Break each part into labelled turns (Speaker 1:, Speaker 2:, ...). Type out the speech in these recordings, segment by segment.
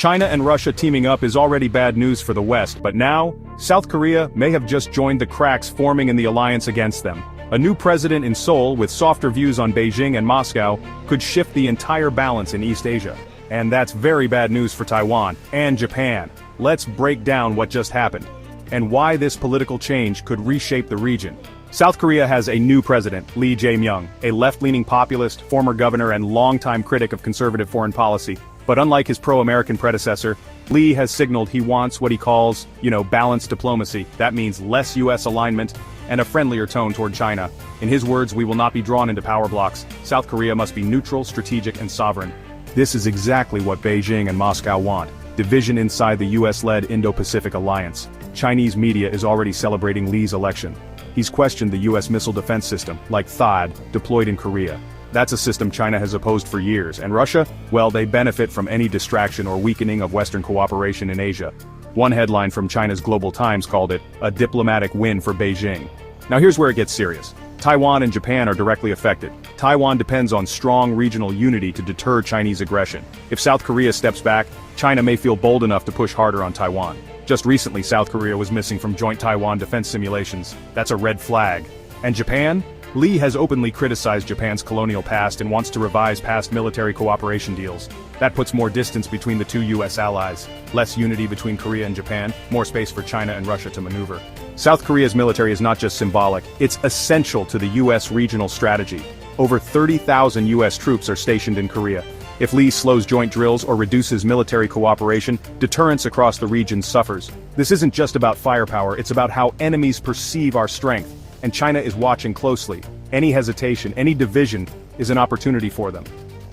Speaker 1: China and Russia teaming up is already bad news for the West, but now, South Korea may have just joined the cracks forming in the alliance against them. A new president in Seoul with softer views on Beijing and Moscow could shift the entire balance in East Asia. And that's very bad news for Taiwan and Japan. Let's break down what just happened and why this political change could reshape the region. South Korea has a new president, Lee Jae-myung, a left-leaning populist, former governor and longtime critic of conservative foreign policy. But unlike his pro-American predecessor, Lee has signaled he wants what he calls, balanced diplomacy. That means less US alignment and a friendlier tone toward China. In his words, we will not be drawn into power blocks. South Korea must be neutral, strategic, and sovereign. This is exactly what Beijing and Moscow want. Division inside the US-led Indo-Pacific alliance. Chinese media is already celebrating Lee's election. He's questioned the US missile defense system, like THAAD, deployed in Korea. That's a system China has opposed for years, and Russia, well, they benefit from any distraction or weakening of Western cooperation in Asia. One headline from China's Global Times called it, a diplomatic win for Beijing. Now here's where it gets serious. Taiwan and Japan are directly affected. Taiwan depends on strong regional unity to deter Chinese aggression. If South Korea steps back, China may feel bold enough to push harder on Taiwan. Just recently, South Korea was missing from joint Taiwan defense simulations. That's a red flag. And Japan? Lee has openly criticized Japan's colonial past and wants to revise past military cooperation deals. That puts more distance between the two US allies, less unity between Korea and Japan, more space for China and Russia to maneuver. South Korea's military is not just symbolic, it's essential to the US regional strategy. Over 30,000 US troops are stationed in Korea. If Lee slows joint drills or reduces military cooperation, deterrence across the region suffers. This isn't just about firepower, it's about how enemies perceive our strength. And China is watching closely. Any hesitation, any division, is an opportunity for them.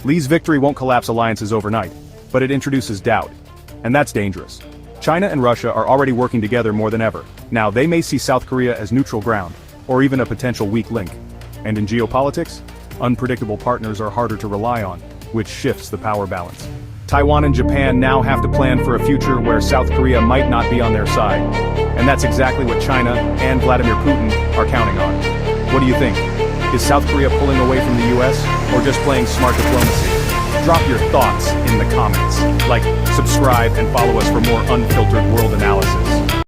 Speaker 1: Lee's victory won't collapse alliances overnight, but it introduces doubt. And that's dangerous. China and Russia are already working together more than ever. Now they may see South Korea as neutral ground, or even a potential weak link. And in geopolitics, unpredictable partners are harder to rely on, which shifts the power balance. Taiwan and Japan now have to plan for a future where South Korea might not be on their side. And that's exactly what China and Vladimir Putin are counting on. What do you think? Is South Korea pulling away from the US, or just playing smart diplomacy? Drop your thoughts in the comments. Like, subscribe, and follow us for more unfiltered world analysis.